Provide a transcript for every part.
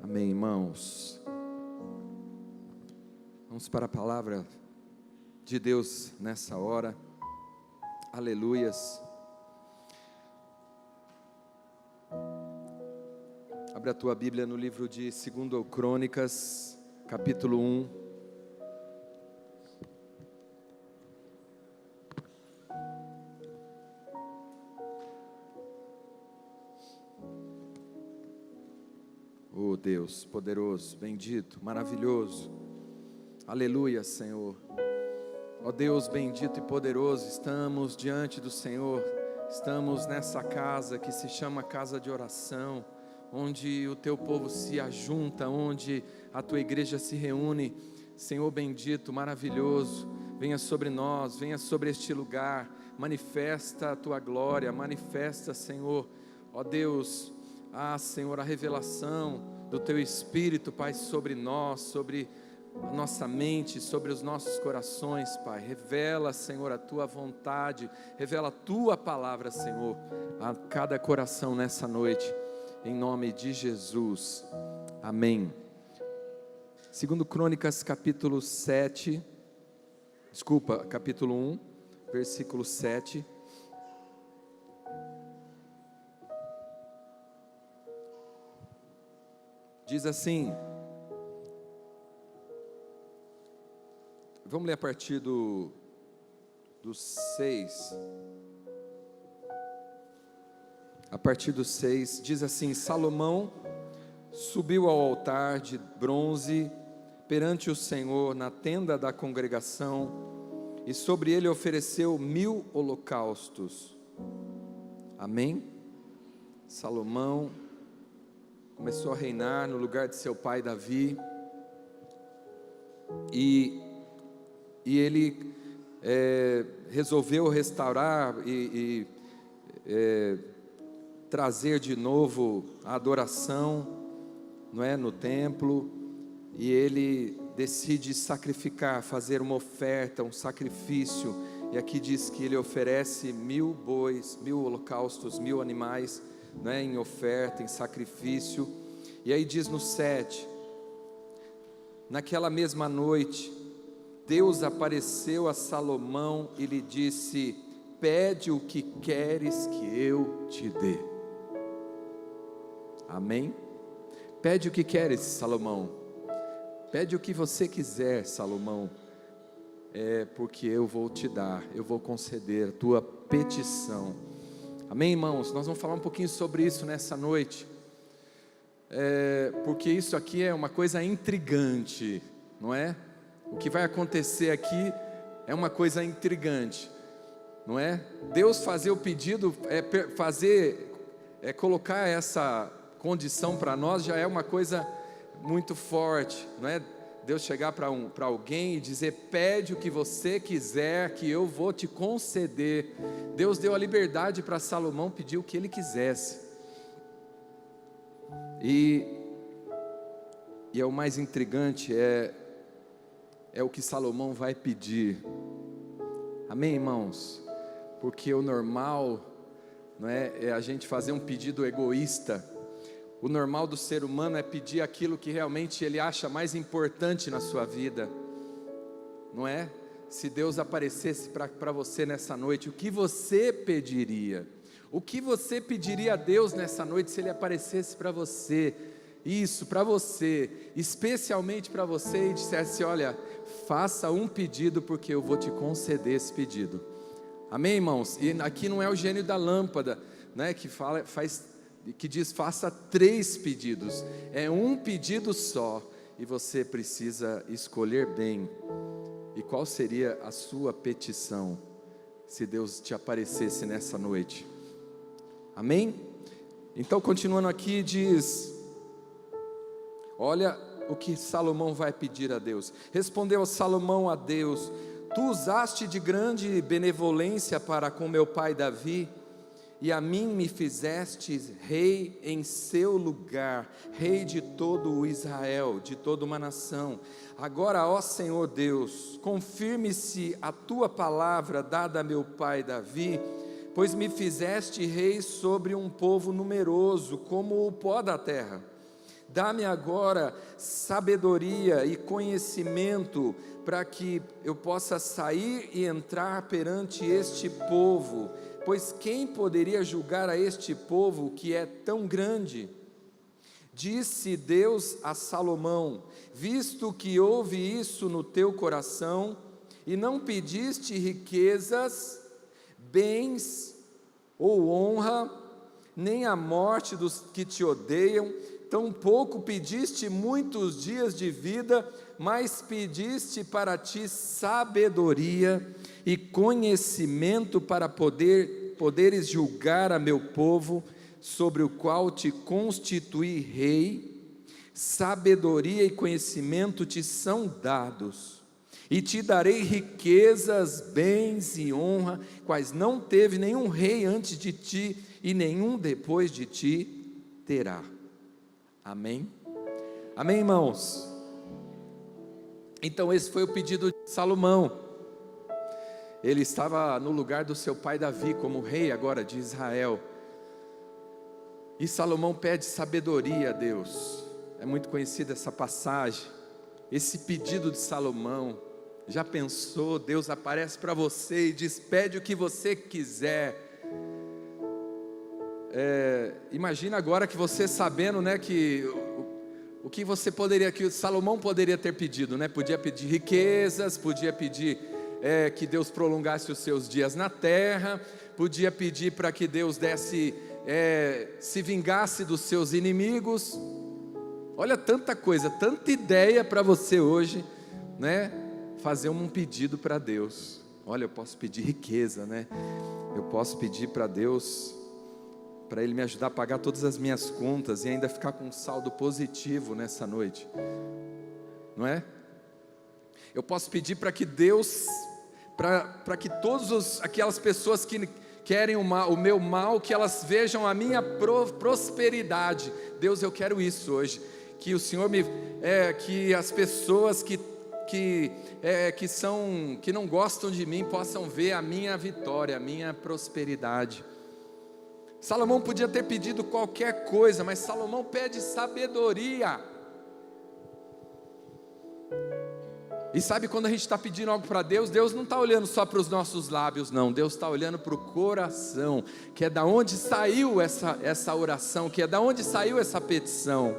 Amém, irmãos. Vamos para a palavra de Deus nessa hora. Aleluias. Abre a tua Bíblia no livro de 2 Crônicas, capítulo 1. Oh Deus, poderoso, bendito, maravilhoso. Aleluia, Senhor. Ó Deus bendito e poderoso, estamos diante do Senhor. Estamos nessa casa que se chama casa de oração, onde o teu povo se ajunta, onde a tua igreja se reúne. Senhor bendito, maravilhoso, venha sobre nós, venha sobre este lugar, manifesta a tua glória, manifesta, Senhor, ó Deus, Senhor, a revelação do teu Espírito, Pai, sobre nós, sobre a nossa mente, sobre os nossos corações, Pai. Revela, Senhor, a tua vontade, revela a tua palavra, Senhor, a cada coração nessa noite, em nome de Jesus, amém. 2 Crônicas, capítulo 1, versículo 7. Diz assim, vamos ler a partir do 6. A partir do 6, diz assim: Salomão subiu ao altar de bronze perante o Senhor na tenda da congregação, e sobre ele ofereceu 1000 holocaustos. Amém? Salomão começou a reinar no lugar de seu pai Davi, e ele resolveu restaurar e trazer de novo a adoração, não é, no templo, e ele decide sacrificar, fazer uma oferta, um sacrifício, e aqui diz que ele oferece 1000 bois, 1000 holocaustos, 1000 animais, né, em oferta, em sacrifício. E aí diz no 7, naquela mesma noite, Deus apareceu a Salomão e lhe disse: pede o que queres que eu te dê. Amém? Pede o que queres, Salomão. Pede o que você quiser, Salomão, porque eu vou te dar, eu vou conceder a tua petição. Amém, irmãos? Nós vamos falar um pouquinho sobre isso nessa noite, porque isso aqui é uma coisa intrigante, não é? O que vai acontecer aqui é uma coisa intrigante, não é? Deus fazer o pedido, colocar essa condição para nós já é uma coisa muito forte, não é? Deus chegar para alguém e dizer: pede o que você quiser que eu vou te conceder. Deus deu a liberdade para Salomão pedir o que ele quisesse, e é o mais intrigante, é o que Salomão vai pedir. Amém, irmãos? Porque o normal, não é a gente fazer um pedido egoísta. O normal do ser humano é pedir aquilo que realmente ele acha mais importante na sua vida, não é? Se Deus aparecesse para você nessa noite, o que você pediria? O que você pediria a Deus nessa noite se Ele aparecesse para você? Isso, para você, especialmente para você, e dissesse: olha, faça um pedido porque eu vou te conceder esse pedido. Amém, irmãos? E aqui não é o gênio da lâmpada, né, que diz faça 3 pedidos, é um pedido só, e você precisa escolher bem. E qual seria a sua petição, se Deus te aparecesse nessa noite? Amém? Então, continuando aqui, diz, olha o que Salomão vai pedir a Deus. Respondeu Salomão a Deus: tu usaste de grande benevolência para com meu pai Davi, e a mim me fizeste rei em seu lugar, rei de todo o Israel, de toda uma nação. Agora, ó Senhor Deus, confirme-se a tua palavra dada a meu pai Davi, pois me fizeste rei sobre um povo numeroso, como o pó da terra. Dá-me agora sabedoria e conhecimento para que eu possa sair e entrar perante este povo, pois quem poderia julgar a este povo que é tão grande? Disse Deus a Salomão: visto que houve isso no teu coração, e não pediste riquezas, bens ou honra, nem a morte dos que te odeiam, tampouco pediste muitos dias de vida, mas pediste para ti sabedoria e conhecimento para poderes julgar a meu povo, sobre o qual te constituí rei. Sabedoria e conhecimento te são dados, e te darei riquezas, bens e honra, quais não teve nenhum rei antes de ti, e nenhum depois de ti terá. Amém? Amém, irmãos? Então esse foi o pedido de Salomão. Ele estava no lugar do seu pai Davi, como rei agora de Israel, e Salomão pede sabedoria a Deus. É muito conhecida essa passagem, esse pedido de Salomão. Já pensou? Deus aparece para você e diz: pede o que você quiser. Imagina agora que você sabendo, né, que o que você poderia, que Salomão poderia ter pedido, né? Podia pedir riquezas, podia pedir que Deus prolongasse os seus dias na terra, podia pedir para que Deus desse, se vingasse dos seus inimigos. Olha, tanta coisa, tanta ideia para você hoje, né? Fazer um pedido para Deus. Olha, eu posso pedir riqueza, né? Eu posso pedir para Deus, para Ele me ajudar a pagar todas as minhas contas e ainda ficar com um saldo positivo nessa noite, não é? Eu posso pedir para que Deus, para que todas aquelas pessoas que querem o meu mal, que elas vejam a minha prosperidade. Deus, eu quero isso hoje, que o Senhor que as pessoas que não gostam de mim possam ver a minha vitória, a minha prosperidade. Salomão podia ter pedido qualquer coisa, mas Salomão pede sabedoria. E sabe, quando a gente está pedindo algo para Deus, Deus não está olhando só para os nossos lábios, não. Deus está olhando para o coração, que é da onde saiu essa oração, que é da onde saiu essa petição.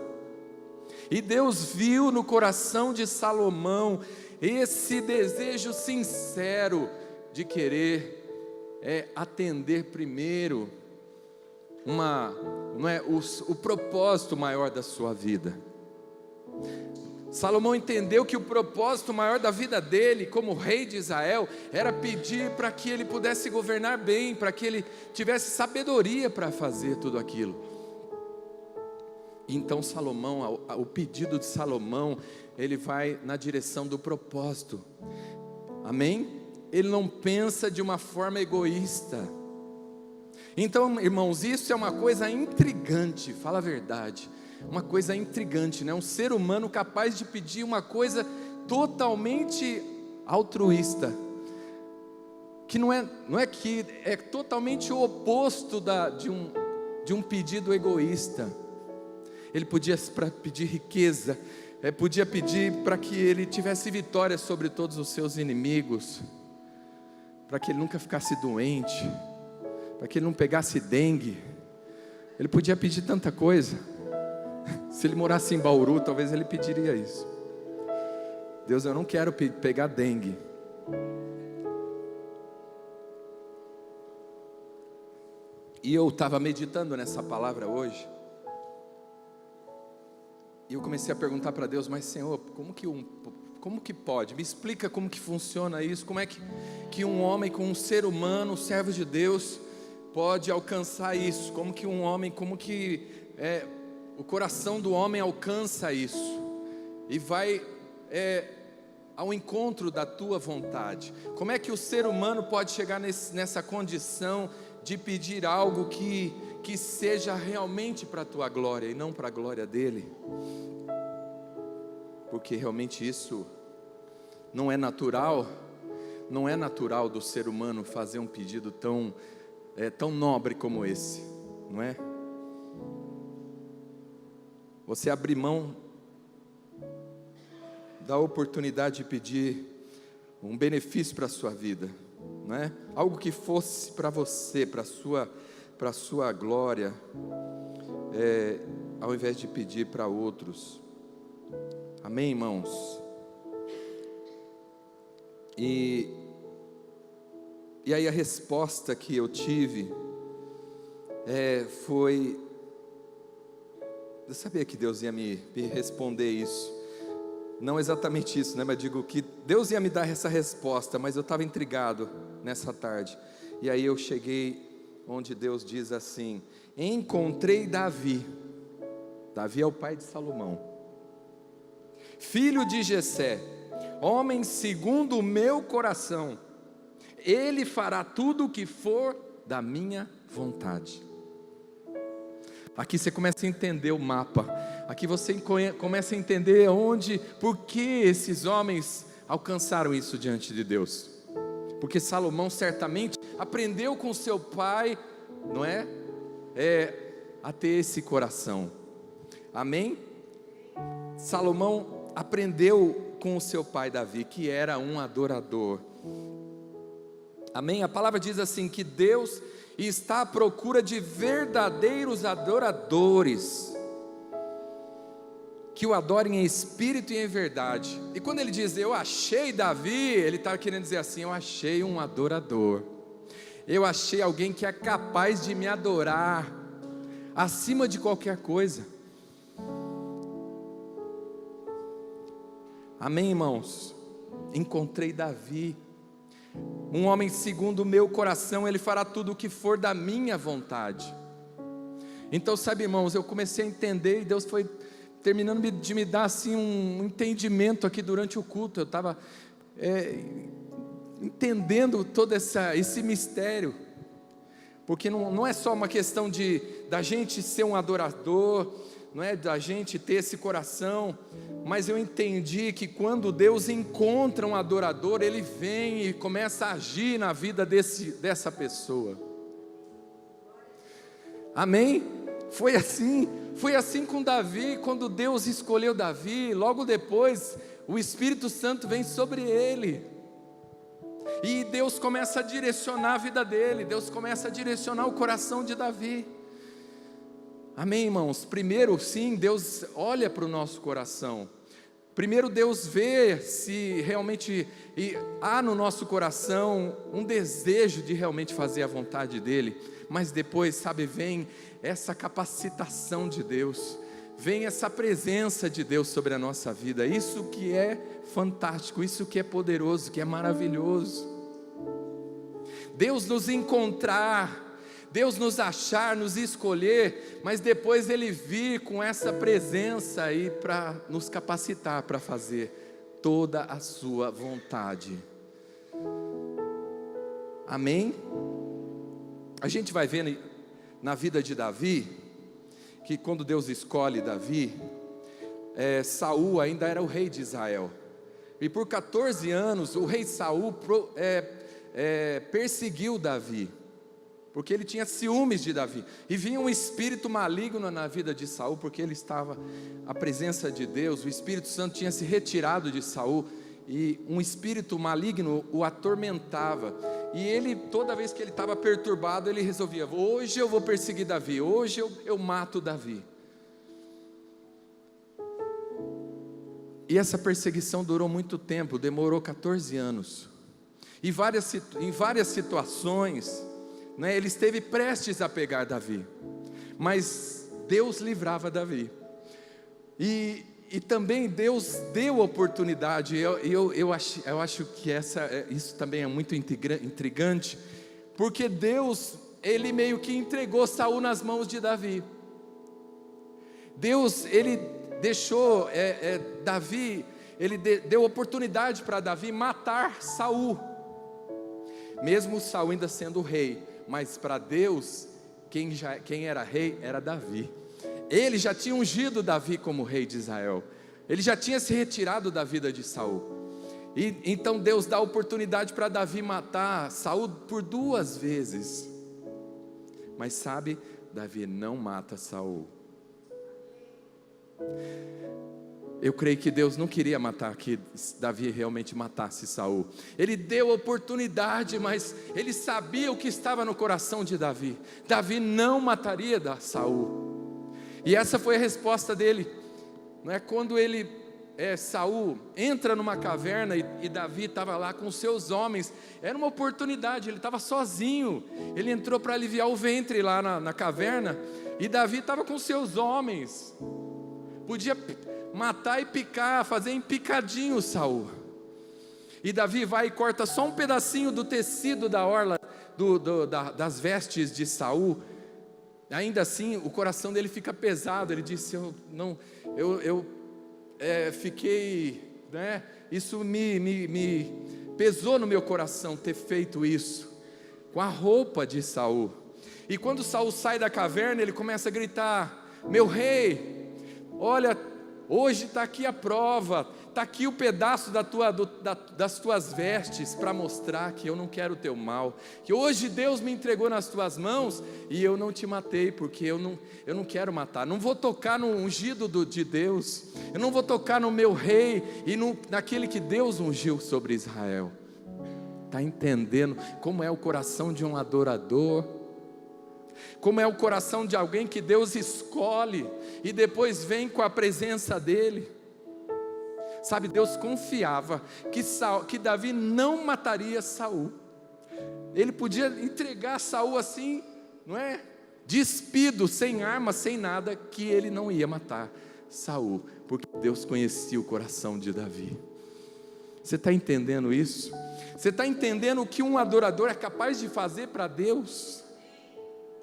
E Deus viu no coração de Salomão esse desejo sincero de querer atender primeiro o propósito maior da sua vida. Salomão entendeu que o propósito maior da vida dele, como rei de Israel, era pedir para que ele pudesse governar bem, para que ele tivesse sabedoria para fazer tudo aquilo. Então Salomão, o pedido de Salomão, ele vai na direção do propósito. Amém? Ele não pensa de uma forma egoísta. Então, irmãos, isso é uma coisa intrigante, fala a verdade, uma coisa intrigante, né? Um ser humano capaz de pedir uma coisa totalmente altruísta, que não é que é totalmente o oposto de um pedido egoísta. Ele podia pedir riqueza, podia pedir para que ele tivesse vitória sobre todos os seus inimigos, para que ele nunca ficasse doente, para que ele não pegasse dengue. Ele podia pedir tanta coisa. Se ele morasse em Bauru, talvez ele pediria isso. Deus, eu não quero pegar dengue. E eu estava meditando nessa palavra hoje, e eu comecei a perguntar para Deus: mas Senhor, como que pode? Me explica como que funciona isso. Como é que um homem, com um ser humano, um servo de Deus, pode alcançar isso? Como que o coração do homem alcança isso e vai ao encontro da tua vontade? Como é que o ser humano pode chegar nessa condição de pedir algo que seja realmente para a tua glória e não para a glória dele? Porque realmente isso não é natural do ser humano fazer um pedido tão nobre como esse, não é? você abrir mão da oportunidade de pedir um benefício para a sua vida, não é? Algo que fosse para você, para a sua glória, ao invés de pedir para outros. Amém, irmãos? E aí a resposta que eu tive foi, eu sabia que Deus ia me responder isso, não exatamente isso, né? Mas digo que Deus ia me dar essa resposta, mas eu estava intrigado nessa tarde. E aí eu cheguei onde Deus diz assim: encontrei Davi. Davi é o pai de Salomão, filho de Jessé, homem segundo o meu coração. Ele fará tudo o que for da minha vontade. Aqui você começa a entender o mapa. Aqui você começa a entender por que esses homens alcançaram isso diante de Deus. Porque Salomão certamente aprendeu com seu pai, não é? A ter esse coração. Amém? Salomão aprendeu com o seu pai Davi, que era um adorador. Amém? A palavra diz assim, que Deus está à procura de verdadeiros adoradores, que o adorem em espírito e em verdade. E quando ele diz, eu achei Davi, ele está querendo dizer assim, eu achei um adorador, eu achei alguém que é capaz de me adorar, acima de qualquer coisa. Amém, irmãos? Encontrei Davi, um homem segundo o meu coração, ele fará tudo o que for da minha vontade. Então, sabe, irmãos, eu comecei a entender, e Deus foi terminando de me dar assim um entendimento aqui durante o culto. Eu estava entendendo todo esse mistério, porque não é só uma questão da gente ser um adorador, não é da gente ter esse coração, mas eu entendi que quando Deus encontra um adorador, Ele vem e começa a agir na vida dessa pessoa. Amém? Foi assim com Davi. Quando Deus escolheu Davi, logo depois o Espírito Santo vem sobre ele, e Deus começa a direcionar a vida dele, Deus começa a direcionar o coração de Davi. Amém, irmãos? Primeiro, sim, Deus olha para o nosso coração. Primeiro Deus vê se realmente há no nosso coração um desejo de realmente fazer a vontade dEle. Mas depois, sabe, vem essa capacitação de Deus, vem essa presença de Deus sobre a nossa vida. Isso que é fantástico, isso que é poderoso, que é maravilhoso. Deus nos encontrar, Deus nos achar, nos escolher, mas depois Ele vir com essa presença aí para nos capacitar para fazer toda a sua vontade. Amém? A gente vai ver na vida de Davi, que quando Deus escolhe Davi, Saul ainda era o rei de Israel, e por 14 anos o rei Saul perseguiu Davi, porque ele tinha ciúmes de Davi, e vinha um espírito maligno na vida de Saul, porque a presença de Deus, o Espírito Santo tinha se retirado de Saul, e um espírito maligno o atormentava, e ele, toda vez que ele estava perturbado, ele resolvia, hoje eu vou perseguir Davi, hoje eu mato Davi. E essa perseguição durou muito tempo, demorou 14 anos, em várias situações, né, ele esteve prestes a pegar Davi, mas Deus livrava Davi, e também Deus deu oportunidade. Eu acho que isso também é muito intrigante, porque Deus, Ele meio que entregou Saul nas mãos de Davi. Deus, Ele deixou Davi, Ele deu oportunidade para Davi matar Saul, mesmo Saul ainda sendo rei. Mas para Deus, quem era rei era Davi. Ele já tinha ungido Davi como rei de Israel, ele já tinha se retirado da vida de Saul, e então Deus dá oportunidade para Davi matar Saul por 2 vezes. Mas sabe, Davi não mata Saul. eu creio que Deus não queria matar, que Davi realmente matasse Saul. Ele deu oportunidade, mas ele sabia o que estava no coração de Davi. Davi não mataria Saul. E essa foi a resposta dele. Não é? Quando Saul entra numa caverna e Davi estava lá com seus homens, era uma oportunidade, ele estava sozinho, ele entrou para aliviar o ventre lá na caverna, e Davi estava com seus homens, podia matar e picar, fazer em picadinho Saul, e Davi vai e corta só um pedacinho do tecido da orla, das vestes de Saul. Ainda assim o coração dele fica pesado, ele disse, fiquei, né? Isso me pesou no meu coração ter feito isso com a roupa de Saul. E quando Saul sai da caverna, ele começa a gritar: meu rei, olha, hoje está aqui a prova, está aqui o pedaço das tuas vestes, para mostrar que eu não quero o teu mal, que hoje Deus me entregou nas tuas mãos, e eu não te matei, porque eu não quero matar, não vou tocar no ungido de Deus, eu não vou tocar no meu rei, e naquele que Deus ungiu sobre Israel. Está entendendo como é o coração de um adorador? Como é o coração de alguém que Deus escolhe, e depois vem com a presença dEle? Sabe, Deus confiava que Davi não mataria Saul. Ele podia entregar Saul assim, não é? Despido, sem arma, sem nada, que ele não ia matar Saul, porque Deus conhecia o coração de Davi. Você está entendendo isso? Você está entendendo o que um adorador é capaz de fazer para Deus?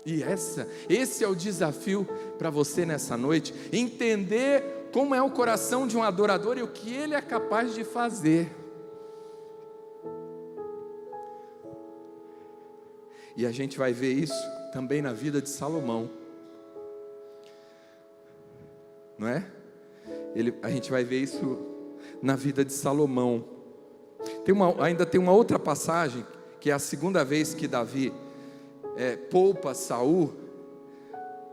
E esse é o desafio para você nessa noite, entender como é o coração de um adorador e o que ele é capaz de fazer. E a gente vai ver isso também na vida de Salomão, não é? A gente vai ver isso na vida de Salomão. Ainda tem uma outra passagem, que é a segunda vez que Davi poupa Saul,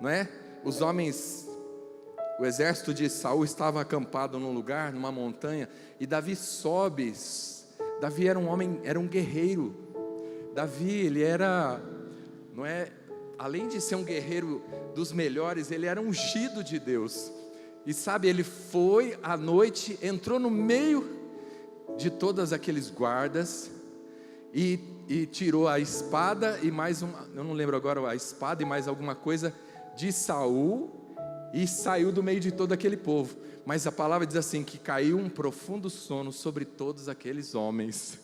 não é? O exército de Saul estava acampado num lugar, numa montanha, e Davi sobe. Davi era um homem, era um guerreiro. Davi, ele era, não é? Além de ser um guerreiro dos melhores, ele era ungido de Deus. E sabe, ele foi à noite, entrou no meio de todos aqueles guardas e tirou a espada e mais eu não lembro agora, a espada e mais alguma coisa de Saul, e saiu do meio de todo aquele povo. Mas a palavra diz assim, que caiu um profundo sono sobre todos aqueles homens.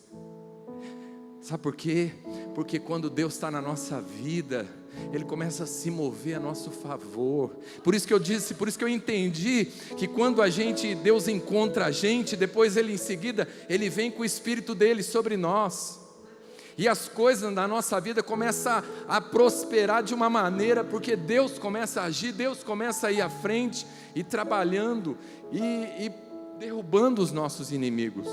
Sabe por quê? Porque quando Deus está na nossa vida, Ele começa a se mover a nosso favor. Por isso que eu entendi que quando Deus encontra a gente, depois em seguida, Ele vem com o Espírito dEle sobre nós. E as coisas na nossa vida começam a prosperar de uma maneira, porque Deus começa a agir, Deus começa a ir à frente, e trabalhando, e derrubando os nossos inimigos.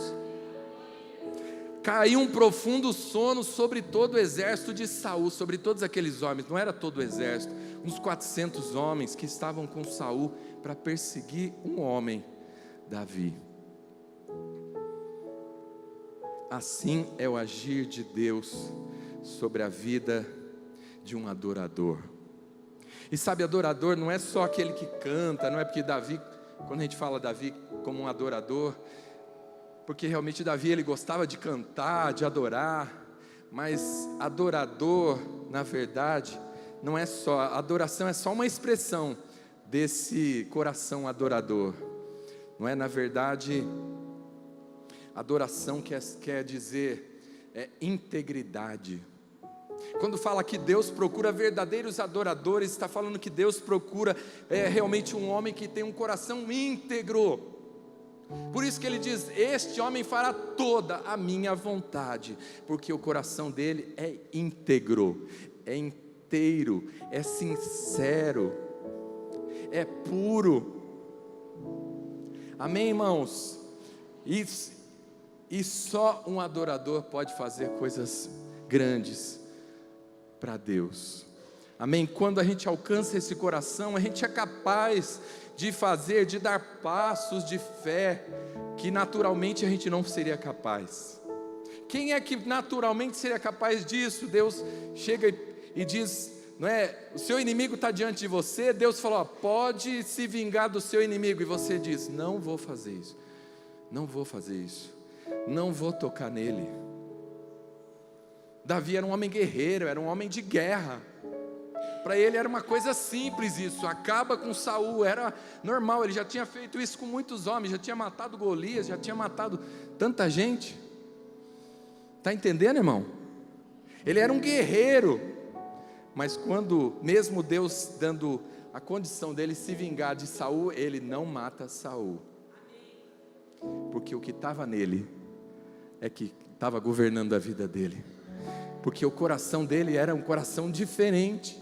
Caiu um profundo sono sobre todo o exército de Saul, sobre todos aqueles homens, não era todo o exército, uns 400 homens que estavam com Saul, para perseguir um homem, Davi. Assim é o agir de Deus sobre a vida de um adorador. E sabe, adorador não é só aquele que canta, não é porque Davi, quando a gente fala Davi como um adorador, porque realmente Davi ele gostava de cantar, de adorar, mas adorador, na verdade, não é só, a adoração é só uma expressão desse coração adorador, não é? Na verdade, adoração quer dizer integridade. Quando fala que Deus procura verdadeiros adoradores, está falando que Deus procura realmente um homem que tem um coração íntegro. Por isso que ele diz, este homem fará toda a minha vontade, porque o coração dele é íntegro, é inteiro, é sincero, é puro. Amém, irmãos? E só um adorador pode fazer coisas grandes para Deus. Amém? Quando a gente alcança esse coração, a gente é capaz de fazer, de dar passos de fé que naturalmente a gente não seria capaz. Quem é que naturalmente seria capaz disso? Deus chega e diz, não é? O seu inimigo está diante de você. Deus falou, pode se vingar do seu inimigo. E você diz, não vou fazer isso, não vou fazer isso, não vou tocar nele. Davi era um homem guerreiro, era um homem de guerra. Para ele era uma coisa simples isso, acaba com Saul, era normal, ele já tinha feito isso com muitos homens, já tinha matado Golias, já tinha matado tanta gente. Está entendendo, irmão? Ele era um guerreiro, mas quando, mesmo Deus dando a condição dele se vingar de Saul, ele não mata Saul, porque o que estava nele é que estava governando a vida dele, porque o coração dele era um coração diferente,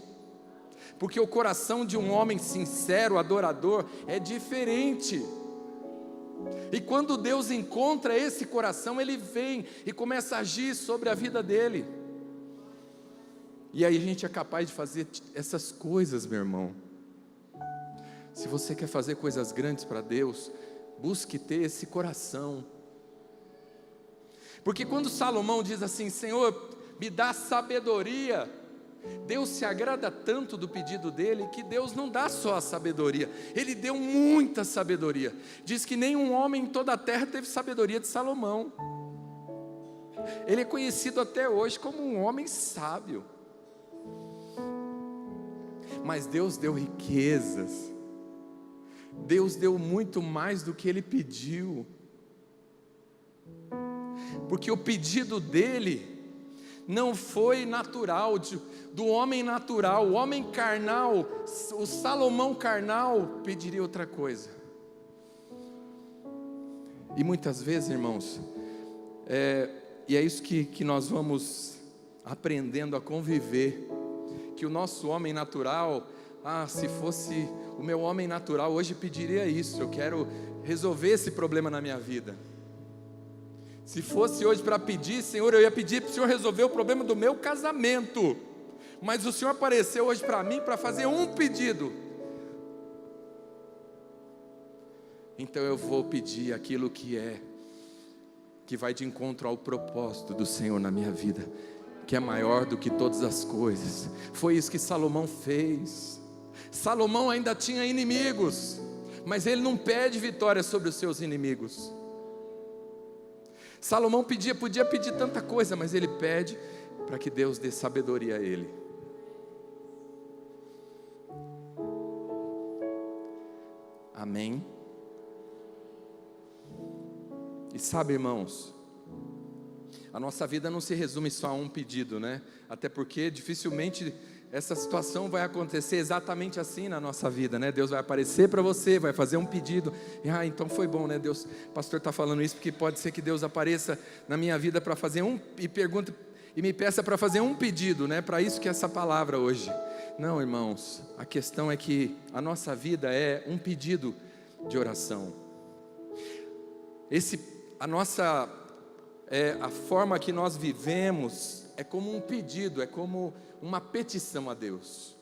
porque o coração de um homem sincero, adorador, é diferente. E quando Deus encontra esse coração, Ele vem e começa a agir sobre a vida dele. E aí a gente é capaz de fazer essas coisas, meu irmão. Se você quer fazer coisas grandes para Deus, busque ter esse coração. Porque quando Salomão diz assim, Senhor, me dá sabedoria, Deus se agrada tanto do pedido dele, que Deus não dá só a sabedoria, Ele deu muita sabedoria. Diz que nenhum homem em toda a terra teve sabedoria de Salomão. Ele é conhecido até hoje como um homem sábio. Mas Deus deu riquezas, Deus deu muito mais do que ele pediu, porque o pedido dele não foi natural, do homem natural. O homem carnal, o Salomão carnal, pediria outra coisa. E muitas vezes, irmãos, e é isso que nós vamos aprendendo a conviver, que o nosso homem natural, se fosse o meu homem natural, hoje pediria isso, eu quero resolver esse problema na minha vida. Se fosse hoje para pedir, Senhor, eu ia pedir para o Senhor resolver o problema do meu casamento, mas o Senhor apareceu hoje para mim para fazer um pedido, então eu vou pedir aquilo que vai de encontro ao propósito do Senhor na minha vida, que é maior do que todas as coisas. Foi isso que Salomão fez. Salomão ainda tinha inimigos, mas ele não pede vitória sobre os seus inimigos. Salomão podia pedir tanta coisa, mas ele pede para que Deus dê sabedoria a ele. Amém? E sabe, irmãos, a nossa vida não se resume só a um pedido, né? Até porque dificilmente essa situação vai acontecer exatamente assim na nossa vida, né? Deus vai aparecer para você, vai fazer um pedido, e então foi bom, né? Deus, o pastor está falando isso porque pode ser que Deus apareça na minha vida para fazer e me peça para fazer um pedido, né? Para isso que é essa palavra hoje. Não, irmãos, a questão é que a nossa vida é um pedido de oração. A forma que nós vivemos é como um pedido, é como uma petição a Deus.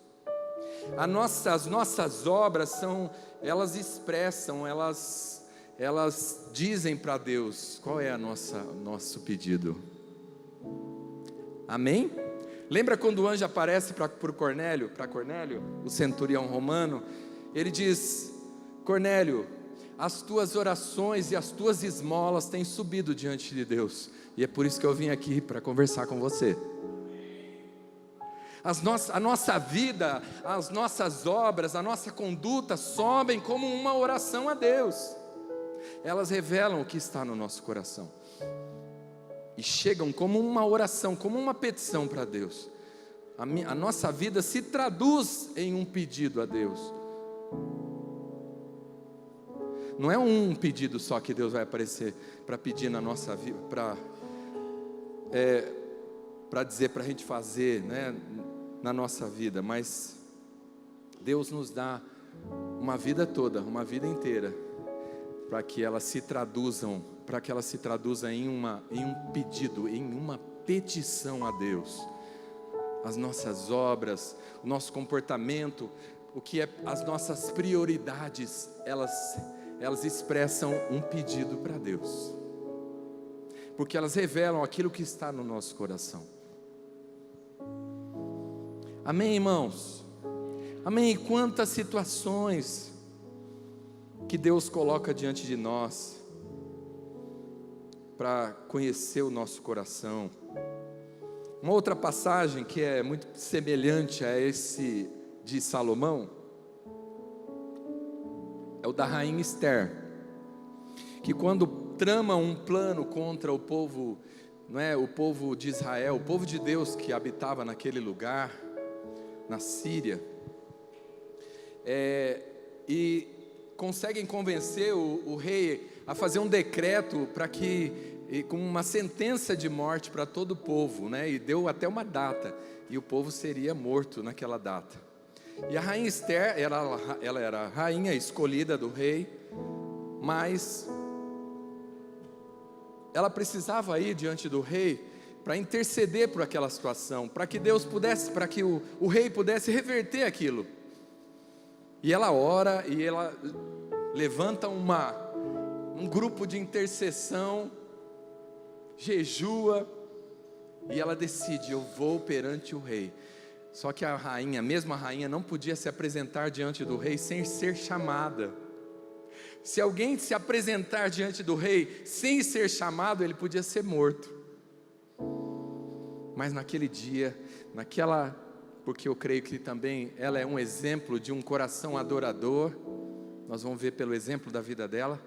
As nossas obras elas expressam, elas dizem para Deus qual é nosso pedido. Amém? Lembra quando o anjo aparece para Cornélio, o centurião romano? Ele diz: Cornélio, as tuas orações e as tuas esmolas têm subido diante de Deus, e é por isso que eu vim aqui para conversar com você. A nossa vida, as nossas obras, a nossa conduta sobem como uma oração a Deus. Elas revelam o que está no nosso coração e chegam como uma oração, como uma petição para Deus. A nossa vida se traduz em um pedido a Deus. Não é um pedido só que Deus vai aparecer para pedir na nossa vida, para dizer para a gente fazer, né, na nossa vida, mas Deus nos dá uma vida toda, uma vida inteira, para que ela se traduza em um pedido, em uma petição a Deus. As nossas obras, o nosso comportamento, o que é as nossas prioridades, elas expressam um pedido para Deus, porque elas revelam aquilo que está no nosso coração. Amém, irmãos? Amém? E quantas situações que Deus coloca diante de nós para conhecer o nosso coração. Uma outra passagem que é muito semelhante a esse de Salomão é o da rainha Esther, que quando trama um plano contra o povo, não é, o povo de Israel, o povo de Deus que habitava naquele lugar, na Síria, e conseguem convencer o rei a fazer um decreto para que, com uma sentença de morte para todo o povo, né? E deu até uma data, e o povo seria morto naquela data. E a rainha Esther, ela era a rainha escolhida do rei, mas ela precisava ir diante do rei para interceder por aquela situação, para que Deus pudesse, para que o rei pudesse reverter aquilo. E ela ora e ela levanta um grupo de intercessão, jejua, e ela decide: eu vou perante o rei. Só que a rainha, mesmo a rainha, não podia se apresentar diante do rei sem ser chamada. Se alguém se apresentar diante do rei sem ser chamado, ele podia ser morto. Mas naquele dia, porque eu creio que também ela é um exemplo de um coração adorador, nós vamos ver pelo exemplo da vida dela.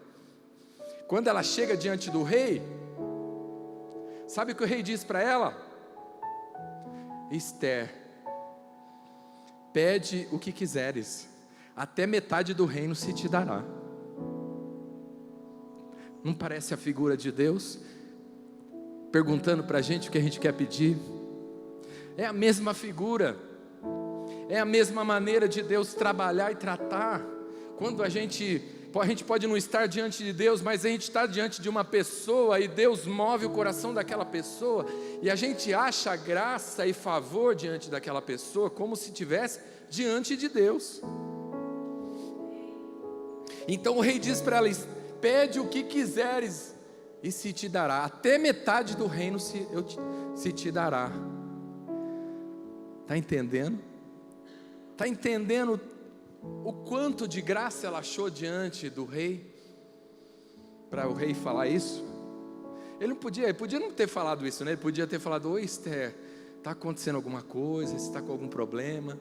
Quando ela chega diante do rei, sabe o que o rei diz para ela? Esther, pede o que quiseres, até metade do reino se te dará. Não parece a figura de Deus perguntando para a gente o que a gente quer pedir? É a mesma figura, é a mesma maneira de Deus trabalhar e tratar. Quando a gente pode não estar diante de Deus, mas a gente está diante de uma pessoa e Deus move o coração daquela pessoa, e a gente acha graça e favor diante daquela pessoa, como se estivesse diante de Deus. Então o rei diz para ela: pede o que quiseres e se te dará, até metade do reino se te dará. Está entendendo? Está entendendo o quanto de graça ela achou diante do rei, para o rei falar isso? Ele podia não ter falado isso, né? Ele podia ter falado: oi Esther, está acontecendo alguma coisa, você está com algum problema?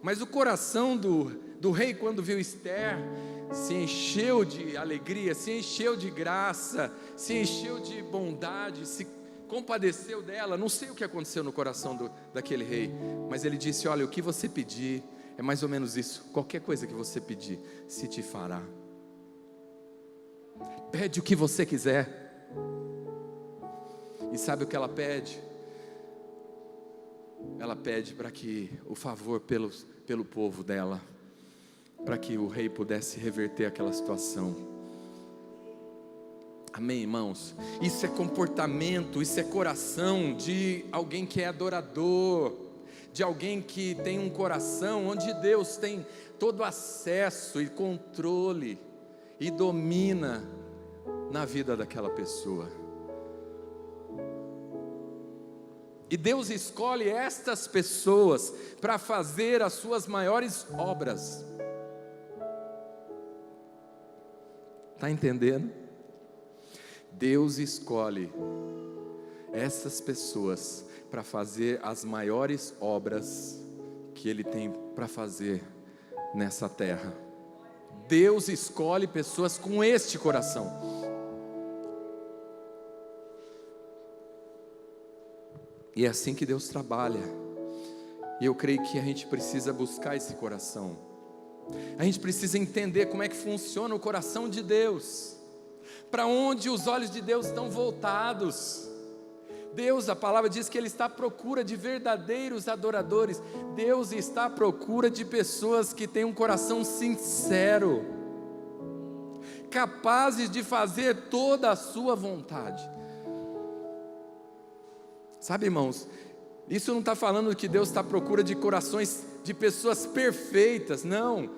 Mas o coração do rei, quando viu Esther, se encheu de alegria, se encheu de graça, se encheu de bondade, se compadeceu dela. Não sei o que aconteceu no coração daquele rei, mas ele disse: olha, o que você pedir, é mais ou menos isso, qualquer coisa que você pedir, se te fará. Pede o que você quiser. E sabe o que ela pede? Ela pede para que o favor pelo povo dela, para que o rei pudesse reverter aquela situação. Amém, irmãos? Isso é comportamento, isso é coração de alguém que é adorador, de alguém que tem um coração onde Deus tem todo acesso e controle e domina na vida daquela pessoa. E Deus escolhe estas pessoas para fazer as suas maiores obras. Está entendendo? Deus escolhe essas pessoas para fazer as maiores obras que Ele tem para fazer nessa terra. Deus escolhe pessoas com este coração. E é assim que Deus trabalha. E eu creio que a gente precisa buscar esse coração. A gente precisa entender como é que funciona o coração de Deus. Para onde os olhos de Deus estão voltados. Deus, a palavra diz que Ele está à procura de verdadeiros adoradores. Deus está à procura de pessoas que têm um coração sincero, capazes de fazer toda a sua vontade. Sabe, irmãos, isso não está falando que Deus está à procura de corações de pessoas perfeitas, não,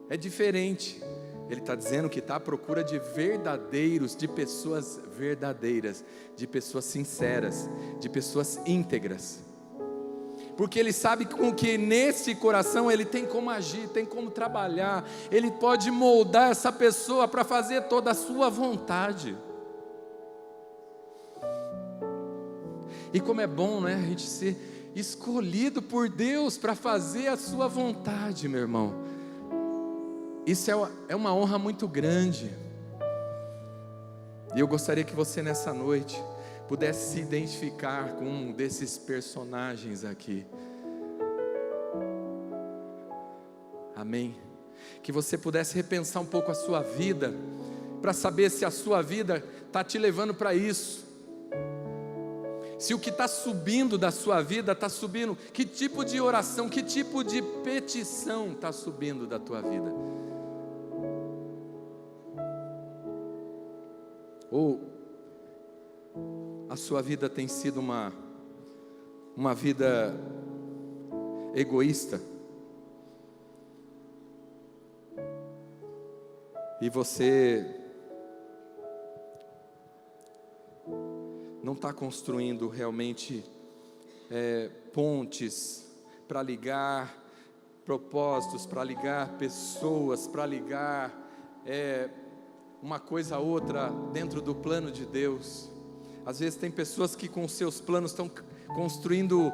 é diferente. Ele está dizendo que está à procura de verdadeiros, de pessoas verdadeiras, de pessoas sinceras, de pessoas íntegras, porque Ele sabe com que nesse coração Ele tem como agir, tem como trabalhar, Ele pode moldar essa pessoa para fazer toda a sua vontade. E como é bom, né, a gente ser escolhido por Deus para fazer a sua vontade, meu irmão. Isso é uma honra muito grande. E eu gostaria que você nessa noite pudesse se identificar com um desses personagens aqui. Amém? Que você pudesse repensar um pouco a sua vida, para saber se a sua vida está te levando para isso. Se o que está subindo da sua vida está subindo, que tipo de oração, que tipo de petição está subindo da tua vida? Ou a sua vida tem sido uma vida egoísta, e você não está construindo realmente pontes para ligar propósitos, para ligar pessoas, para ligar uma coisa a outra dentro do plano de Deus. Às vezes tem pessoas que com seus planos estão construindo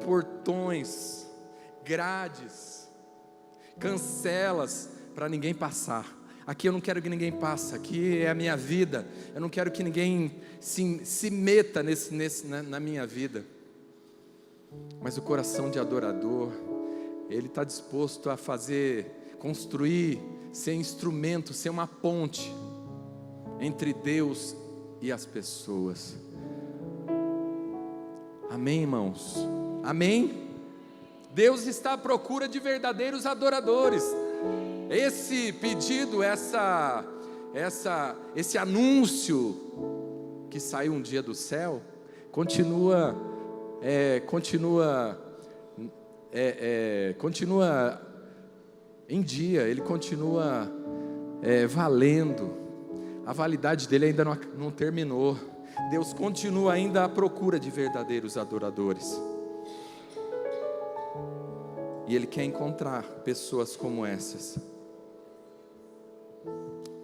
portões, grades, cancelas para ninguém passar. Aqui eu não quero que ninguém passe, aqui é a minha vida, eu não quero que ninguém se meta na minha vida. Mas o coração de adorador, ele está disposto a construir, ser instrumento, ser uma ponte entre Deus e as pessoas. Amém, irmãos? Amém? Deus está à procura de verdadeiros adoradores. Esse pedido, esse anúncio que saiu um dia do céu, continua em dia, ele continua valendo. A validade dele ainda não terminou. Deus continua ainda à procura de verdadeiros adoradores. E Ele quer encontrar pessoas como essas.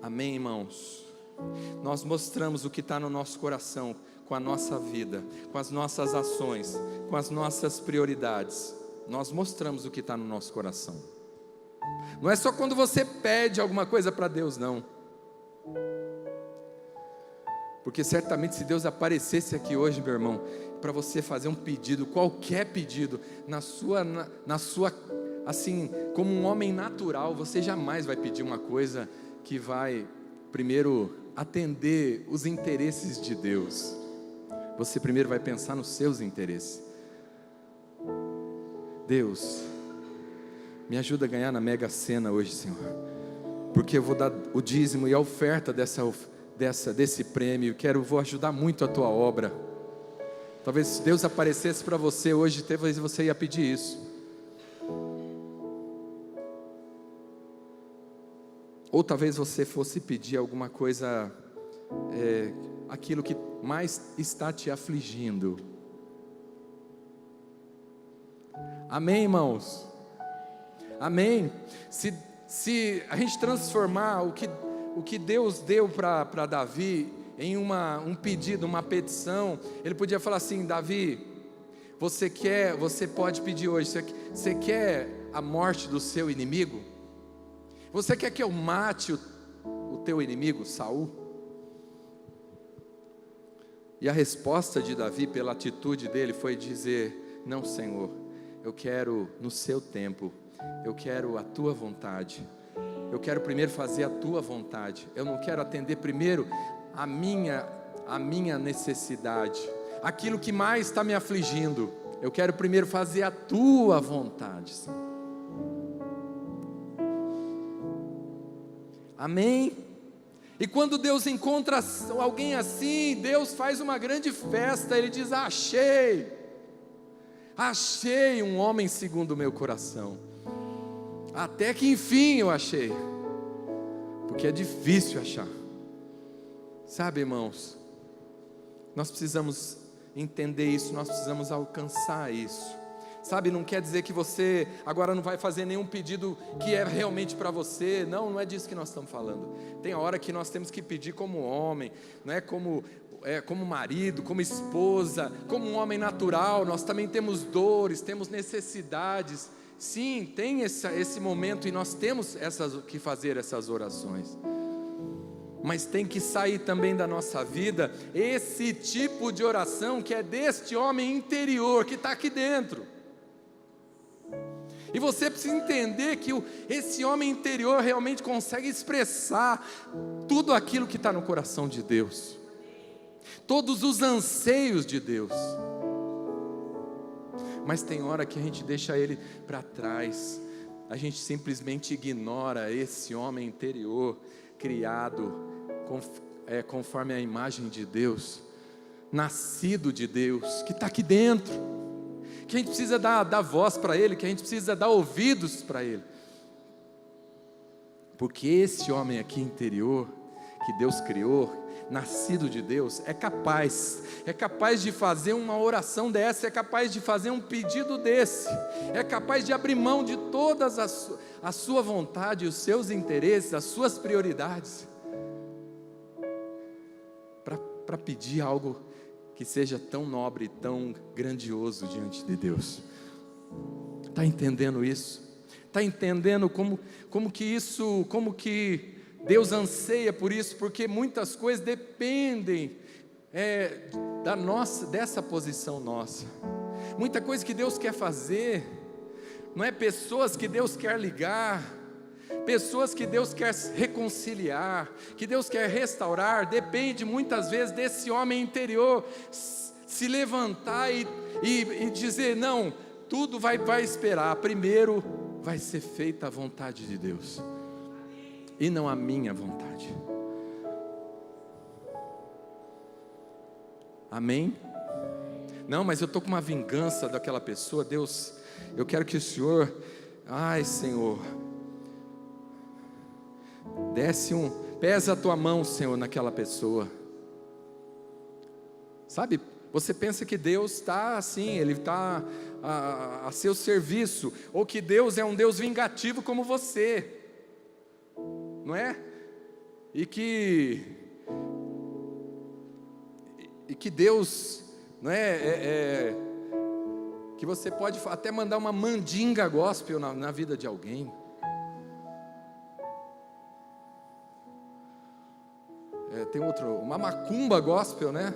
Amém, irmãos? Nós mostramos o que está no nosso coração, com a nossa vida, com as nossas ações, com as nossas prioridades. Nós mostramos o que está no nosso coração. Não é só quando você pede alguma coisa para Deus, não. Porque certamente se Deus aparecesse aqui hoje, meu irmão, para você fazer um pedido, qualquer pedido, na sua, assim, como um homem natural, você jamais vai pedir uma coisa que vai, primeiro, atender os interesses de Deus. Você primeiro vai pensar nos seus interesses. Deus, me ajuda a ganhar na Mega Sena hoje, Senhor, porque eu vou dar o dízimo e a oferta desse prêmio, vou ajudar muito a tua obra. Talvez se Deus aparecesse para você hoje, talvez você ia pedir isso. Ou talvez você fosse pedir alguma coisa, aquilo que mais está te afligindo. Amém, irmãos? Amém? Se a gente transformar o que Deus deu para Davi em um pedido, uma petição, ele podia falar assim: Davi, você pode pedir hoje, você quer a morte do seu inimigo? Você quer que eu mate o teu inimigo, Saul? E a resposta de Davi, pela atitude dele, foi dizer: não, Senhor, eu quero no seu tempo, eu quero a tua vontade. Eu quero primeiro fazer a tua vontade. Eu não quero atender primeiro a minha necessidade, aquilo que mais está me afligindo. Eu quero primeiro fazer a tua vontade, Senhor. Amém? E quando Deus encontra alguém assim, Deus faz uma grande festa. Ele diz: achei, Achei um homem segundo o meu coração. Até que enfim eu achei. Porque é difícil achar. Sabe, irmãos, nós precisamos entender isso, nós precisamos alcançar isso. Sabe, não quer dizer que você agora não vai fazer nenhum pedido que é realmente para você. Não, não é disso que nós estamos falando. Tem a hora que nós temos que pedir como homem, não é como marido, como esposa, como um homem natural. Nós também temos dores, temos necessidades. Sim, tem esse momento e nós temos que fazer essas orações. Mas tem que sair também da nossa vida esse tipo de oração que é deste homem interior que está aqui dentro. E você precisa entender que esse homem interior realmente consegue expressar tudo aquilo que está no coração de Deus, todos os anseios de Deus. Mas tem hora que a gente deixa ele para trás, a gente simplesmente ignora esse homem interior, criado conforme a imagem de Deus, nascido de Deus, que está aqui dentro, que a gente precisa dar voz para ele, que a gente precisa dar ouvidos para ele, porque esse homem aqui interior, que Deus criou, nascido de Deus, é capaz de fazer uma oração dessa, é capaz de fazer um pedido desse, é capaz de abrir mão de todas a sua vontade, os seus interesses, as suas prioridades, para pedir algo que seja tão nobre, tão grandioso diante de Deus. Está entendendo isso? Está entendendo como que Deus anseia por isso? Porque muitas coisas dependem dessa posição nossa. Muita coisa que Deus quer fazer, não é pessoas que Deus quer ligar, pessoas que Deus quer reconciliar, que Deus quer restaurar, depende muitas vezes desse homem interior se levantar e dizer: não, tudo vai esperar, primeiro vai ser feita a vontade de Deus, e não a minha vontade. Amém? Não, mas eu estou com uma vingança daquela pessoa. Deus, eu quero que o Senhor, ai Senhor, pesa a tua mão, Senhor, naquela pessoa. Sabe, você pensa que Deus está assim, Ele está a seu serviço, ou que Deus é um Deus vingativo como você, não é? E que Deus, não é, que você pode até mandar uma mandinga gospel na vida de alguém. Tem uma macumba gospel, né,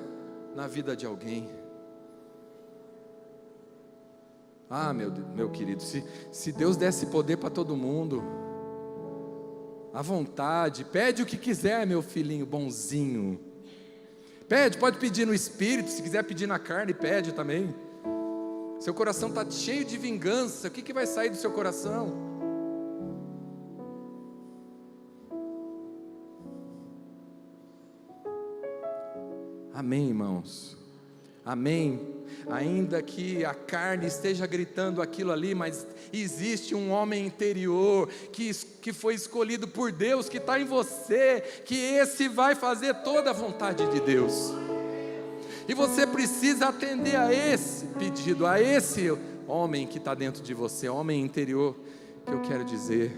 na vida de alguém. Ah, meu querido, se Deus desse poder para todo mundo, à vontade, pede o que quiser, meu filhinho bonzinho. Pode pedir no espírito, se quiser pedir na carne, pede também. Seu coração está cheio de vingança, o que vai sair do seu coração? Amém, irmãos? Amém? Ainda que a carne esteja gritando aquilo ali, mas existe um homem interior que foi escolhido por Deus, que está em você, que esse vai fazer toda a vontade de Deus. E você precisa atender a esse pedido, a esse homem que está dentro de você, homem interior, que eu quero dizer,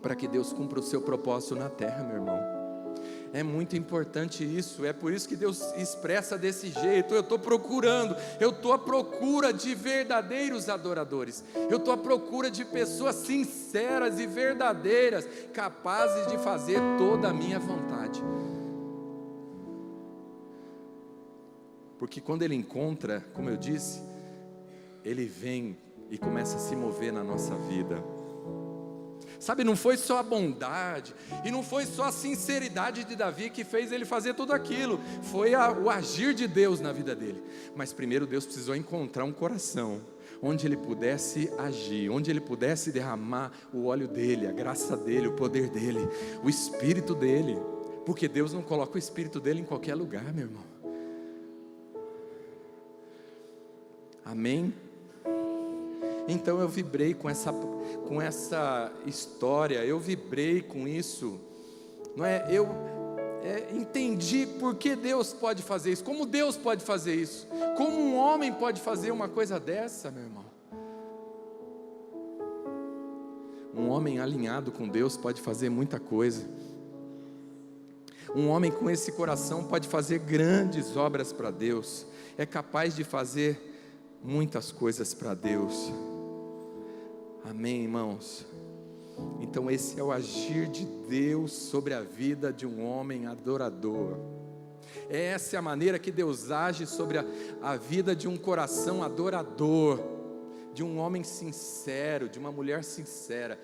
para que Deus cumpra o seu propósito na terra, meu irmão. É muito importante isso, é por isso que Deus expressa desse jeito. Eu estou à procura de verdadeiros adoradores, eu estou à procura de pessoas sinceras e verdadeiras, capazes de fazer toda a minha vontade. Porque quando Ele encontra, como eu disse, Ele vem e começa a se mover na nossa vida. Sabe, não foi só a bondade, e não foi só a sinceridade de Davi que fez ele fazer tudo aquilo, foi o agir de Deus na vida dele. Mas primeiro Deus precisou encontrar um coração, onde ele pudesse agir, onde ele pudesse derramar o óleo dele, a graça dele, o poder dele, o Espírito dele, porque Deus não coloca o Espírito dele em qualquer lugar, meu irmão. Amém? Então eu vibrei com essa história, eu vibrei com isso, não é? Eu entendi por que Deus pode fazer isso, como Deus pode fazer isso, como um homem pode fazer uma coisa dessa, meu irmão. Um homem alinhado com Deus pode fazer muita coisa. Um homem com esse coração pode fazer grandes obras para Deus, é capaz de fazer muitas coisas para Deus. Amém, irmãos? Então esse é o agir de Deus sobre a vida de um homem adorador. Essa é a maneira que Deus age sobre a vida de um coração adorador, de um homem sincero, de uma mulher sincera,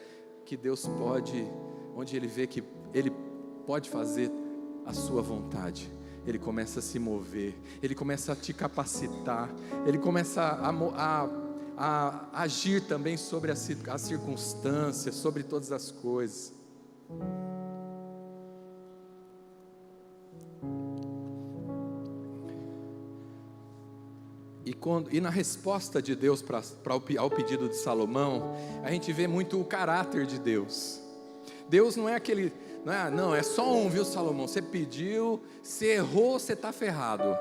que Deus pode, onde Ele vê que Ele pode fazer a sua vontade, Ele começa a se mover, Ele começa a te capacitar, Ele começa a agir também sobre as circunstâncias, sobre todas as coisas. E na resposta de Deus ao pedido de Salomão, a gente vê muito o caráter de Deus. Deus não é aquele, não, é só um, viu, Salomão? Você pediu, você errou, você está ferrado.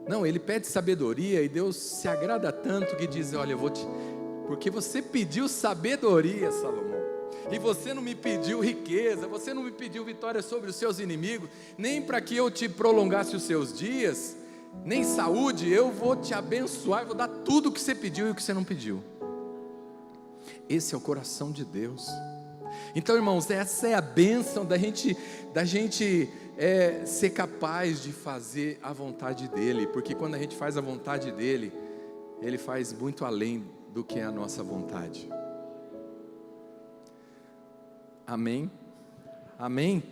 Não, Ele pede sabedoria e Deus se agrada tanto que diz: olha, porque você pediu sabedoria, Salomão, e você não me pediu riqueza, você não me pediu vitória sobre os seus inimigos, nem para que eu te prolongasse os seus dias, nem saúde. Eu vou te abençoar, eu vou dar tudo o que você pediu e o que você não pediu. Esse é o coração de Deus. Então, irmãos, essa é a bênção da gente ser capaz de fazer a vontade dEle, porque quando a gente faz a vontade dEle, Ele faz muito além do que é a nossa vontade. Amém? Amém?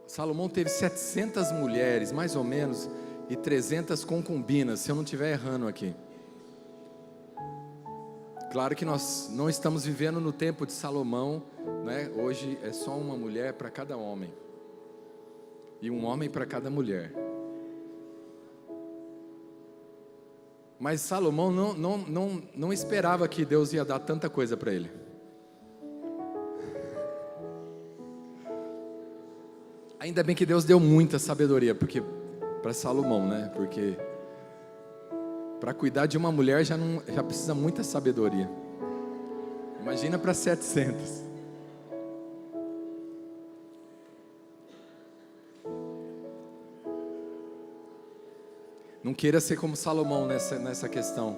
Salomão teve 700 mulheres, mais ou menos, e 300 concubinas, se eu não estiver errando aqui. Claro que nós não estamos vivendo no tempo de Salomão, né? Hoje é só uma mulher para cada homem, e um homem para cada mulher. Mas Salomão não esperava que Deus ia dar tanta coisa para ele. Ainda bem que Deus deu muita sabedoria, porque para Salomão, né? Porque para cuidar de uma mulher já precisa muita sabedoria. Imagina para 700. Não queira ser como Salomão nessa questão.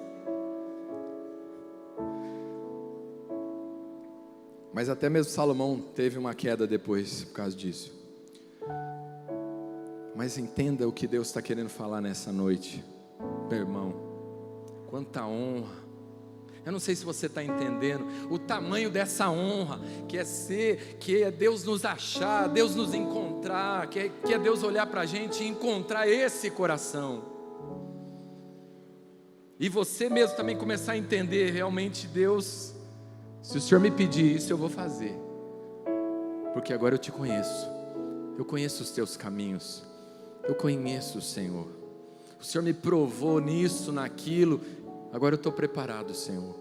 Mas até mesmo Salomão teve uma queda depois por causa disso. Mas entenda o que Deus está querendo falar nessa noite, meu irmão. Quanta honra. Eu não sei se você está entendendo o tamanho dessa honra, que é Deus nos achar, Deus nos encontrar, que é Deus olhar para a gente e encontrar esse coração. E você mesmo também começar a entender realmente: Deus, se o Senhor me pedir isso, eu vou fazer, porque agora eu te conheço, eu conheço os teus caminhos, eu conheço o Senhor. O Senhor me provou nisso, naquilo. Agora eu estou preparado, Senhor.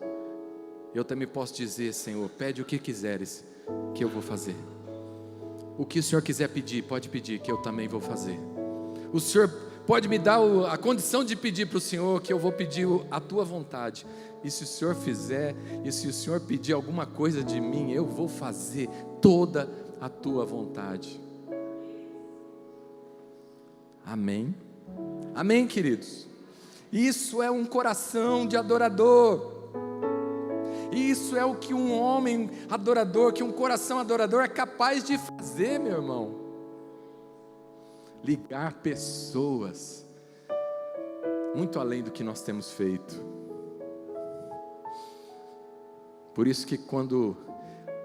Eu também posso dizer: Senhor, pede o que quiseres, que eu vou fazer. O que o Senhor quiser pedir, pode pedir, que eu também vou fazer. O Senhor pode me dar a condição de pedir para o Senhor, que eu vou pedir a tua vontade. E se o Senhor fizer, e se o Senhor pedir alguma coisa de mim, eu vou fazer toda a tua vontade. Amém? Amém, queridos? Isso é um coração de adorador. Isso é o que um homem adorador, que um coração adorador é capaz de fazer, meu irmão. Ligar pessoas muito além do que nós temos feito. Por isso que quando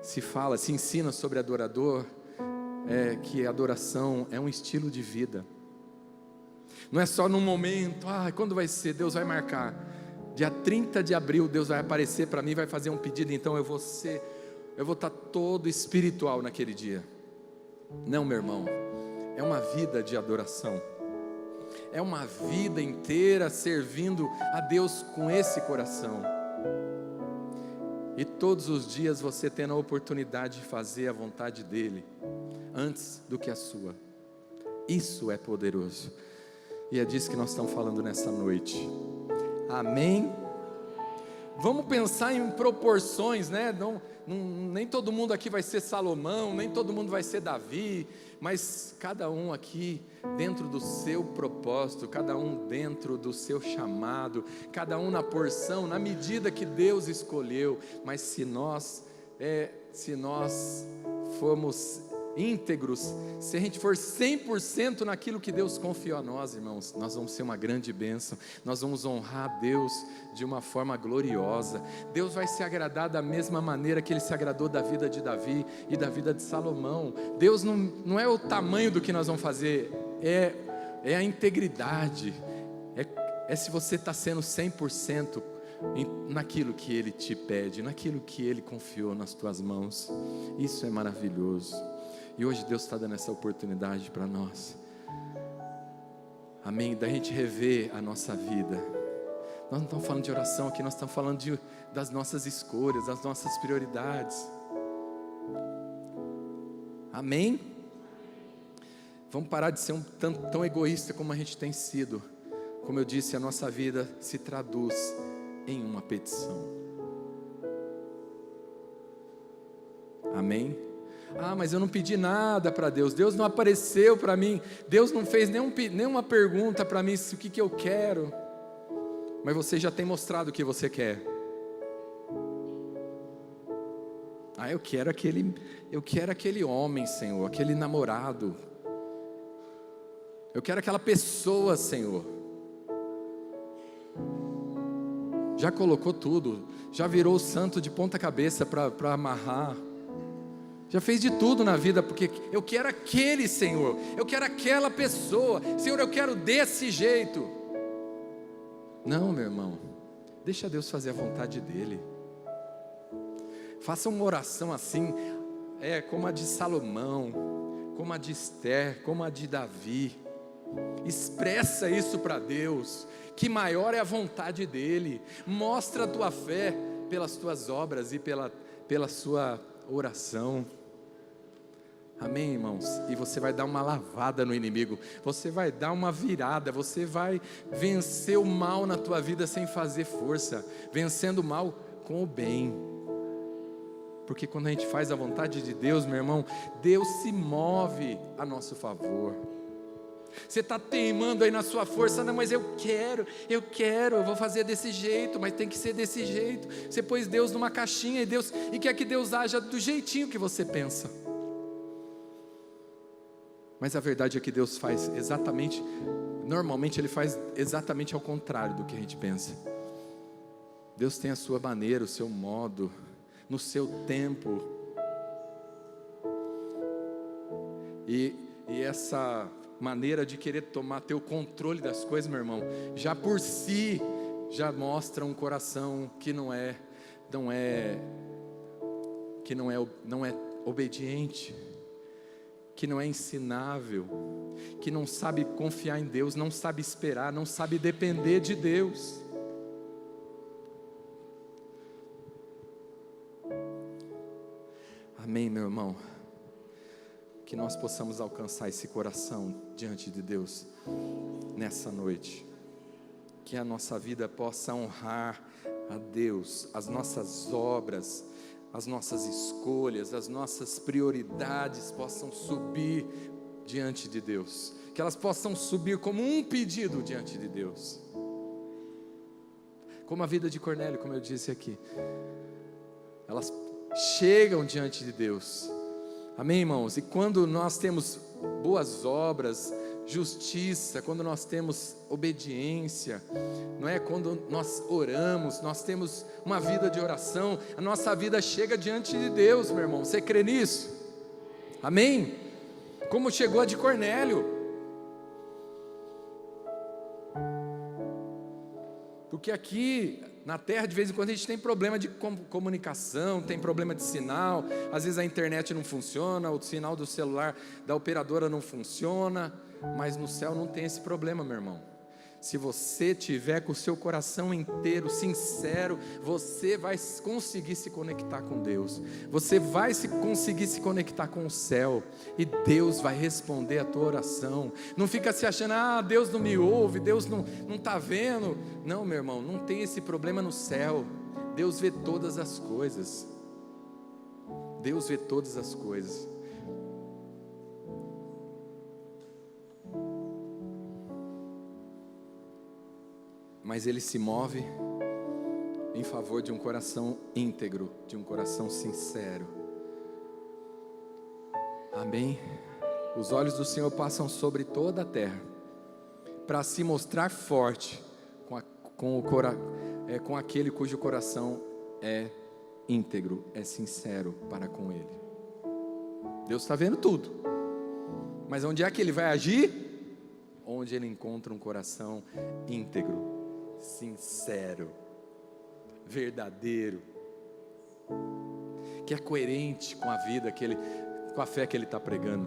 se ensina sobre adorador, que a adoração é um estilo de vida. Não é só num momento, quando vai ser? Deus vai marcar. Dia 30 de abril, Deus vai aparecer para mim, vai fazer um pedido, então eu vou estar todo espiritual naquele dia. Não, meu irmão, é uma vida de adoração, é uma vida inteira servindo a Deus com esse coração, e todos os dias você tendo a oportunidade de fazer a vontade dEle, antes do que a sua. Isso é poderoso, e é disso que nós estamos falando nessa noite, amém? Vamos pensar em proporções, né? Nem todo mundo aqui vai ser Salomão, nem todo mundo vai ser Davi, mas cada um aqui dentro do seu propósito, cada um dentro do seu chamado, cada um na porção, na medida que Deus escolheu. Mas se nós formos íntegros, se a gente for 100% naquilo que Deus confiou a nós, irmãos, nós vamos ser uma grande bênção, nós vamos honrar a Deus de uma forma gloriosa. Deus vai se agradar da mesma maneira que Ele se agradou da vida de Davi e da vida de Salomão. Deus não é o tamanho do que nós vamos fazer, é a integridade, é se você está sendo 100% naquilo que Ele te pede, naquilo que Ele confiou nas tuas mãos. Isso é maravilhoso. E hoje Deus está dando essa oportunidade para nós, amém, da gente rever a nossa vida. Nós não estamos falando de oração aqui, nós estamos falando das nossas escolhas, das nossas prioridades, amém? Vamos parar de ser tão egoísta como a gente tem sido. Como eu disse, a nossa vida se traduz em uma petição, amém? Ah, mas eu não pedi nada para Deus, Deus não apareceu para mim, Deus não fez nenhuma pergunta para mim, o que eu quero, mas você já tem mostrado o que você quer. Ah, eu quero aquele homem, Senhor, aquele namorado, eu quero aquela pessoa, Senhor. Já colocou tudo, já virou o santo de ponta cabeça para amarrar, já fez de tudo na vida, porque eu quero aquele, Senhor, eu quero aquela pessoa, Senhor, eu quero desse jeito. Não, meu irmão, deixa Deus fazer a vontade dEle. Faça uma oração assim, como a de Salomão, como a de Esther, como a de Davi. Expressa isso para Deus, que maior é a vontade dEle. Mostra a tua fé pelas tuas obras e pela sua oração. Amém, irmãos? E você vai dar uma lavada no inimigo, você vai dar uma virada, você vai vencer o mal na tua vida sem fazer força, vencendo o mal com o bem. Porque quando a gente faz a vontade de Deus, meu irmão, Deus se move a nosso favor. Você está teimando aí na sua força, não, mas eu vou fazer desse jeito, mas tem que ser desse jeito. Você pôs Deus numa caixinha e quer que Deus haja do jeitinho que você pensa. Mas a verdade é que Deus faz normalmente Ele faz exatamente ao contrário do que a gente pensa. Deus tem a sua maneira, o seu modo, no seu tempo. E essa maneira de querer ter o controle das coisas, meu irmão, já por si, já mostra um coração que não é obediente, que não é ensinável, que não sabe confiar em Deus, não sabe esperar, não sabe depender de Deus. Amém, meu irmão? Que nós possamos alcançar esse coração diante de Deus nessa noite, que a nossa vida possa honrar a Deus, as nossas obras, as nossas escolhas, as nossas prioridades possam subir diante de Deus, que elas possam subir como um pedido diante de Deus, como a vida de Cornélio, como eu disse aqui, elas chegam diante de Deus, amém, irmãos? E quando nós temos boas obras, justiça, quando nós temos obediência, não é? Quando nós oramos, nós temos uma vida de oração, a nossa vida chega diante de Deus, meu irmão. Você crê nisso? Amém? Como chegou a de Cornélio? Porque aqui Na terra, de vez em quando, a gente tem problema de comunicação, tem problema de sinal. Às vezes a internet não funciona, o sinal do celular da operadora não funciona. Mas no céu não tem esse problema, meu irmão. Se você tiver com o seu coração inteiro, sincero, você vai conseguir se conectar com Deus. Você vai conseguir se conectar com o céu. E Deus vai responder a tua oração. Não fica se achando, Deus não me ouve, Deus não está vendo. Não, meu irmão, não tem esse problema no céu. Deus vê todas as coisas. Deus vê todas as coisas. Mas Ele se move em favor de um coração íntegro, de um coração sincero. Amém? Os olhos do Senhor passam sobre toda a terra, para se mostrar forte com aquele cujo coração é íntegro, é sincero para com Ele. Deus está vendo tudo, mas onde é que Ele vai agir? Onde Ele encontra um coração íntegro, sincero, verdadeiro, que é coerente com a vida com a fé que ele está pregando.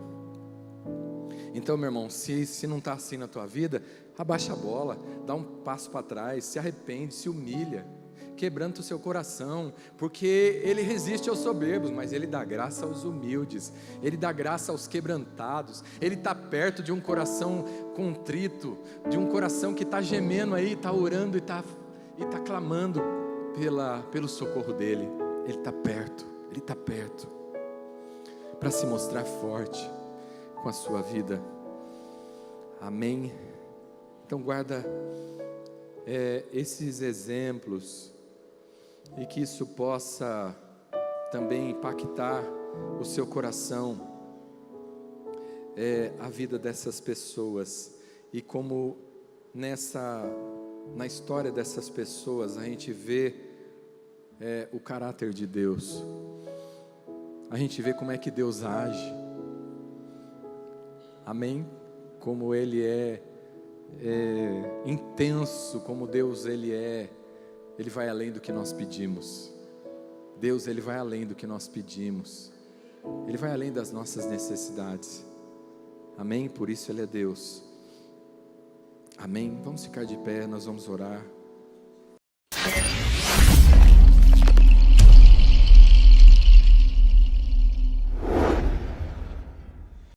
Então, meu irmão, se não está assim na tua vida, abaixa a bola, dá um passo para trás, se arrepende, se humilha, quebranta o seu coração, porque Ele resiste aos soberbos, mas Ele dá graça aos humildes, Ele dá graça aos quebrantados. Ele está perto de um coração contrito, de um coração que está gemendo aí, está orando e está clamando pelo socorro dEle. Ele está perto, para se mostrar forte com a sua vida. Amém? Então guarda esses exemplos, e que isso possa também impactar o seu coração, a vida dessas pessoas. E como na história dessas pessoas a gente vê o caráter de Deus, a gente vê como é que Deus age. Amém? Como Ele é intenso, como Deus Ele vai além do que nós pedimos. Deus, Ele vai além do que nós pedimos. Ele vai além das nossas necessidades. Amém? Por isso Ele é Deus. Amém? Vamos ficar de pé, nós vamos orar.